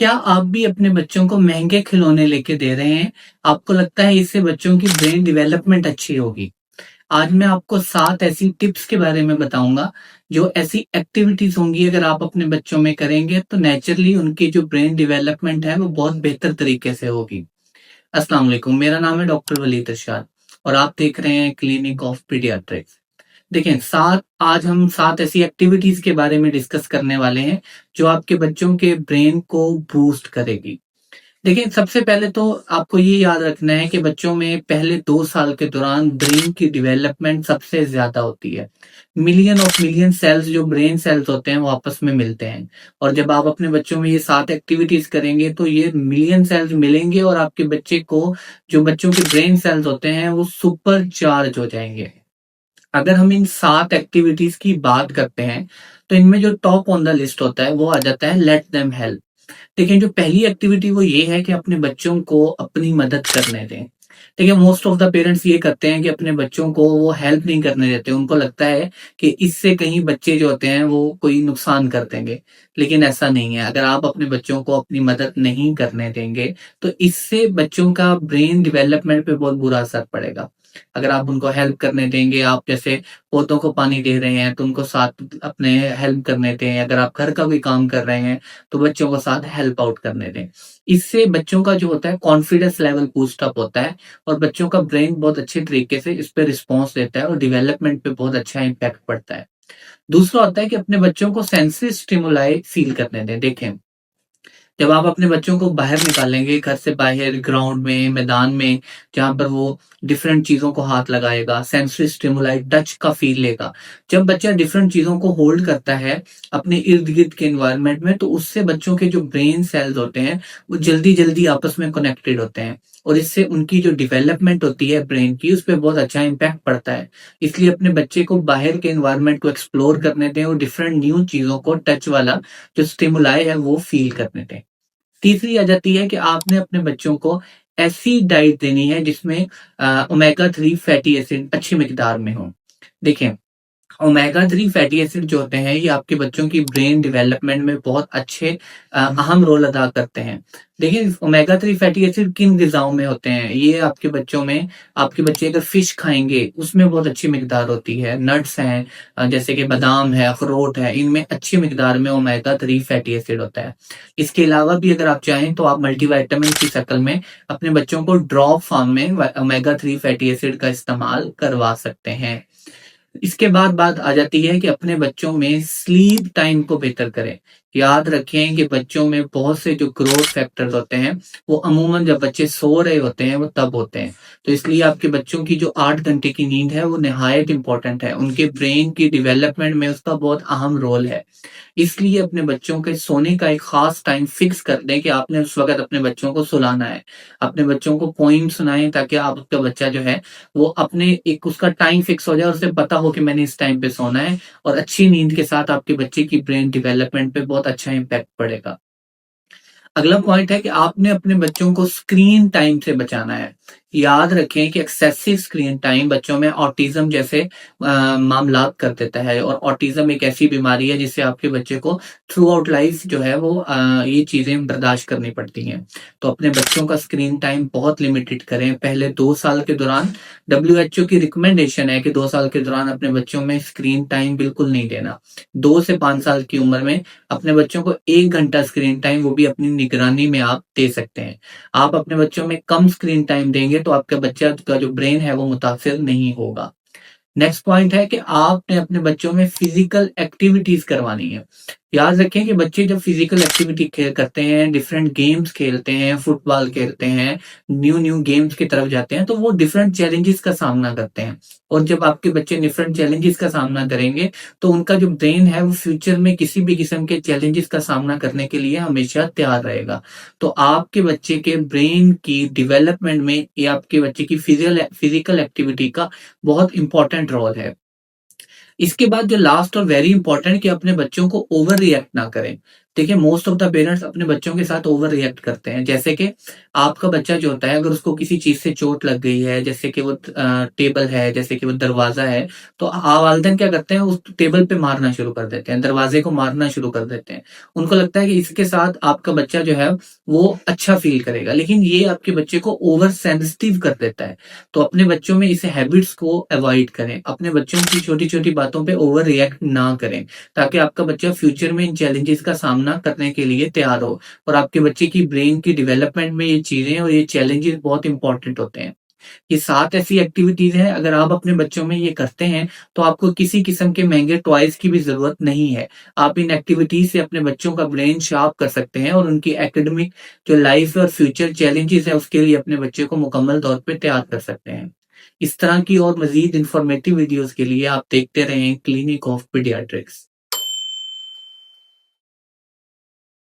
क्या आप भी अपने बच्चों को महँगे खिलौने लेके दे रहे हैं? आपको लगता है इससे बच्चों की ब्रेन डेवलपमेंट अच्छी होगी? आज मैं आपको 7 ऐसी टिप्स के बारे में बताऊँगा, जो ऐसी एक्टिविटीज़ होंगी अगर आप अपने बच्चों में करेंगे तो नेचुरली उनकी जो ब्रेन डेवलपमेंट है वो बहुत बेहतर तरीके से होगी। अस्सलाम वालेकुम, मेरा नाम है डॉक्टर वलीद इरशाद और आप देख रहे हैं क्लिनिक ऑफ पीडियाट्रिक्स। देखिए, 7 आज हम 7 ऐसी एक्टिविटीज़ के बारे में डिस्कस करने वाले हैं, जो आपके बच्चों के ब्रेन को बूस्ट करेगी। देखिए, सबसे पहले तो आपको ये याद रखना है कि बच्चों में पहले 2 साल के दौरान ब्रेन की डेवलपमेंट सबसे ज़्यादा होती है। मिलियन ऑफ मिलियन सेल्स जो ब्रेन सेल्स होते हैं, वो आपस में मिलते हैं और जब आप अपने बच्चों में ये 7 एक्टिविटीज़ करेंगे, तो ये मिलियन सेल्स मिलेंगे और आपके बच्चे को जो बच्चों के ब्रेन सेल्स होते हैं, वो सुपर चार्ज हो जाएँगे। अगर हम इन 7 एक्टिविटीज़ की बात करते हैं, तो इनमें जो टॉप ऑन द लिस्ट होता है, वो आ जाता है लेट देम हेल्प। देखिए, जो पहली एक्टिविटी वो ये है कि अपने बच्चों को अपनी मदद करने दें। देखिए, मोस्ट ऑफ द पेरेंट्स ये करते हैं कि अपने बच्चों को वो हेल्प नहीं करने देते। उनको लगता है कि इससे कहीं बच्चे जो होते हैं वो कोई नुकसान कर देंगे, लेकिन ऐसा नहीं है। अगर आप अपने बच्चों को अपनी मदद नहीं करने देंगे, तो इससे बच्चों का ब्रेन डेवलपमेंट पे बहुत बुरा असर पड़ेगा। अगर आप उनको हेल्प करने देंगे, आप जैसे पौधों को पानी दे रहे हैं, तो उनको साथ अपने हेल्प करने दें। अगर आप घर का कोई काम कर रहे हैं, तो बच्चों को साथ हेल्प आउट करने दें। इससे बच्चों का जो होता है कॉन्फिडेंस लेवल बूस्ट अप होता है और बच्चों का ब्रेन बहुत अच्छे तरीके से इस पे रिस्पॉन्स देता है और डेवलपमेंट पे बहुत अच्छा इम्पैक्ट पड़ता है। दूसरा होता है कि अपने बच्चों को सेंसरी स्टिमुलाई फील करने दें। देखें, जब आप अपने बच्चों को बाहर निकालेंगे, घर से बाहर ग्राउंड में, मैदान में, जहाँ पर वो डिफरेंट चीज़ों को हाथ लगाएगा, सेंसरी स्टिमुलाई टच का फ़ील लेगा। जब बच्चा डिफरेंट चीज़ों को होल्ड करता है अपने इर्द-गिर्द के एनवायरनमेंट में, तो उससे बच्चों के जो ब्रेन सेल्स होते हैं, वो जल्दी-जल्दी आपस में कनेक्टेड होते हैं और इससे उनकी जो डेवलपमेंट होती है ब्रेन की, उस पे बहुत अच्छा इम्पैक्ट पड़ता है। इसलिए अपने बच्चे को बाहर के एनवायरनमेंट को एक्सप्लोर करने दें और डिफरेंट न्यू चीज़ों को टच वाला जो स्टिमुलाई है, वो फ़ील करने दें। तीसरी आ जाती है कि आपने अपने बच्चों को ऐसी डाइट देनी है जिसमें ओमेगा 3 फैटी एसिड अच्छी मिकदार में हो। देखिए, ओमेगा 3 फैटी एसिड जो होते हैं, ये आपके बच्चों की ब्रेन डेवलपमेंट में बहुत अच्छे अहम रोल अदा करते हैं। देखिए, ओमेगा 3 फैटी एसिड किन ग़िज़ाओं में होते हैं? ये आपके बच्चों में आपके बच्चे अगर फ़िश खाएँगे, उसमें बहुत अच्छी मिकदार होती है। नट्स हैं जैसे कि बादाम है, अखरोट है, इनमें अच्छी मिकदार में ओमेगा 3 फैटी एसिड होता है। इसके अलावा भी अगर आप चाहें तो आप मल्टीविटामिन की शक्ल में अपने बच्चों को ड्रॉप फ़ॉर्म में ओमेगा 3 फैटी एसिड का इस्तेमाल करवा सकते हैं। इसके बाद बात आ जाती है कि अपने बच्चों में स्लीप टाइम को बेहतर करें। याद रखें कि बच्चों में बहुत से जो ग्रोथ फैक्टर्स होते हैं, वो अमूमन जब बच्चे सो रहे होते हैं, वो तब होते हैं। तो इसलिए आपके बच्चों की जो 8 घंटे की नींद है, वो निहायत इम्पोर्टेंट है। उनके ब्रेन की डेवलपमेंट में उसका बहुत अहम रोल है। इसलिए अपने बच्चों के सोने का एक ख़ास टाइम फ़िक्स कर दें कि आपने उस वक़्त अपने बच्चों को सुलाना है। अपने बच्चों को पोएम सुनाएँ ताकि आपका बच्चा जो है वो अपने एक उसका टाइम फ़िक्स हो जाए और उसे पता हो कि मैंने इस टाइम पे सोना है और अच्छी नींद के साथ आपके बच्चे की ब्रेन डेवलपमेंट पे बहुत अच्छा इम्पैक्ट पड़ेगा। अगला पॉइंट है कि आपने अपने बच्चों को स्क्रीन टाइम से बचाना है। याद रखें कि एक्सेसिव स्क्रीन टाइम बच्चों में ऑटिज़्म जैसे मामलात कर देता है और ऑटिज़्म एक ऐसी बीमारी है जिससे आपके बच्चे को थ्रू आउट लाइफ जो है वो ये चीज़ें बर्दाश्त करनी पड़ती हैं। तो अपने बच्चों का स्क्रीन टाइम बहुत लिमिटेड करें। पहले 2 साल के दौरान डब्ल्यूएचओ की रिकमेंडेशन है कि 2 साल के दौरान अपने बच्चों में स्क्रीन टाइम बिल्कुल नहीं देना। 2 से 5 साल की उम्र में अपने बच्चों को 1 घंटा स्क्रीन टाइम वो भी अपनी निगरानी में आप दे सकते हैं। आप अपने बच्चों में कम स्क्रीन टाइम देंगे तो आपके बच्चा का जो ब्रेन है वो मुतासिर नहीं होगा। नेक्स्ट पॉइंट है कि आपने अपने बच्चों में फिजिकल एक्टिविटीज करवानी है। याद रखें कि बच्चे जब फिजिकल एक्टिविटी खेल करते हैं, डिफरेंट गेम्स खेलते हैं, फुटबॉल खेलते हैं, न्यू न्यू गेम्स की तरफ जाते हैं, तो वो डिफरेंट चैलेंजेस का सामना करते हैं। और जब आपके बच्चे डिफरेंट चैलेंजेस का सामना करेंगे, तो उनका जो ब्रेन है वो फ्यूचर में किसी भी किस्म के चैलेंजेस का सामना करने के लिए हमेशा तैयार रहेगा। तो आपके बच्चे के ब्रेन की डेवलपमेंट में या आपके बच्चे की फिजिकल एक्टिविटी का बहुत इंपॉर्टेंट रोल है। इसके बाद जो लास्ट और वेरी इंपॉर्टेंट कि अपने बच्चों को ओवर रिएक्ट ना करें। देखिए, मोस्ट ऑफ द पेरेंट्स अपने बच्चों के साथ ओवर रिएक्ट करते हैं। जैसे कि आपका बच्चा जो होता है, अगर उसको किसी चीज़ से चोट लग गई है, जैसे कि वो टेबल है, जैसे कि वो दरवाज़ा है, तो वालिदैन क्या करते हैं, उस टेबल पे मारना शुरू कर देते हैं, दरवाज़े को मारना शुरू कर देते हैं। उनको लगता है कि इसके साथ आपका बच्चा जो है, वो अच्छा फ़ील करेगा, लेकिन ये आपके बच्चे को ओवर सेंसिटिव कर देता है। तो अपने बच्चों में इस हैबिट्स को अवॉइड करें। अपने बच्चों की छोटी-छोटी बातों पे ओवर रिएक्ट ना करें। ताकि आपका बच्चा फ्यूचर में इन चैलेंजेस का सामना करने के लिए तैयार हो और आपके बच्चे की ब्रेन की डेवलपमेंट में ये चीजें और ये चैलेंजेस बहुत इंपॉर्टेंट होते हैं। ये 7 ऐसी एक्टिविटीज हैं, अगर आप अपने बच्चों में ये करते हैं तो आपको किसी किस्म के महंगे टॉयज की भी जरूरत नहीं है। आप इन एक्टिविटीज से अपने बच्चों का ब्रेन शार्प कर सकते हैं और उनकी एकेडमिक जो लाइफ और फ्यूचर चैलेंजेस है उसके लिए अपने बच्चे को मुकम्मल तौर पे तैयार कर सकते हैं। इस तरह की और मजीद इंफॉर्मेटिव वीडियोस के लिए आप देखते रहें क्लिनिक ऑफ पीडियाट्रिक्स।